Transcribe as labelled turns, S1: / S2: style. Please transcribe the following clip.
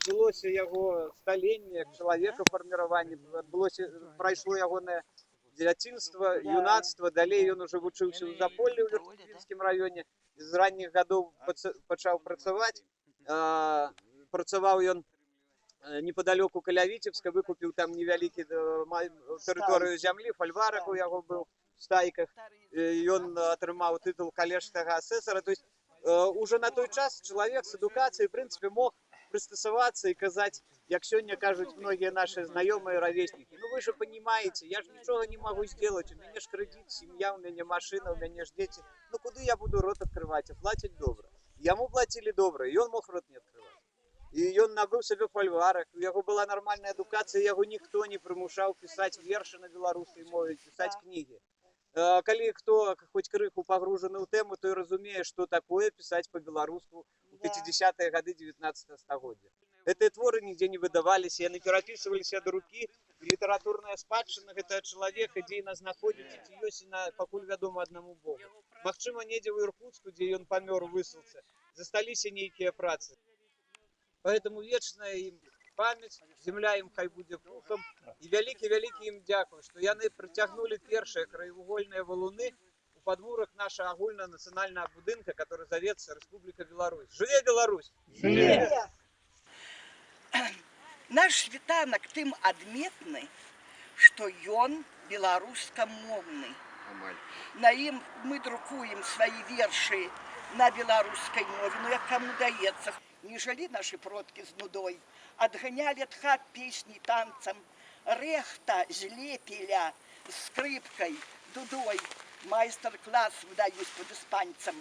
S1: адбылося яго сталенне як чалавека фарміраванне, прайшло ягонае дзяцінства, юнацтва, далей ён ужо вучыўся ў Заполлі ў Верхнепільскім раёне, з ранніх гадоў пачаў працаваць. Працаваў ён непадалёку каля Віцебска, выкупіў там невялікі тэрыторыю зямлі, фальварак у яго быў в стайках. Ён атрымаў тытул калежскага асэсара. То есть уже на той час чалавек з адукацыяй, в прынцыпе, мог прыстасавацца і казаць, як сёння кажуць многія наши знаёмыя равеснікі: ну вы же понимаете, я ж нічога не могу сделать, у мяне ж крэдит, сям'я, у мяне машина, у мяне ж дзеці, ну куды я буду рот открывать, а плацяць добра. Яму плацілі добра, і ён мог рот не открывать. І ён набыў сабе фальварак, у яго была нармальная адукацыя, яго ніхто не прымушаў пісаць вершы на беларускай мове, пісаць кнігі. Калі хто хоць крыху пагружаны ў тэму, той разумее, што такое пісаць па-беларуску у 50-е гады 19 стагоддзя. Гэтыя творы нідзе не выдаваліся, яны перапісваліся ад рукі. Літаратурная спадчына гэтага чалавека, дзе яна знаходзіцца, ці ёсць яна, пакуль вядома аднаму Богу. Магчыма, недзе ў Іркуцку, дзе ён памёр у высылцы, засталіся нейкія працы. Поэтому вечная ім памяць, земля ім хай будзе пухам, і вялікі-вялікі ім дзякуй, што яны прыцягнулі першыя краевугольныя валуны у падмурах нашага агульнанацыянальнага будынка, который завецца Рэспубліка Беларусь. Жыве Беларусь!
S2: Жыве! Наш світанак тым адметны, што ён беларускамоўны. На ім мы друкуем свае вершы на беларускай мове, ну як каму даецца. Не жылі нашы продкі з нудой, адганялі ад хат песні танцам, рэхта з лепеля, скрыпкай, дудой, майстар-клас выдаюць пад іспанцам.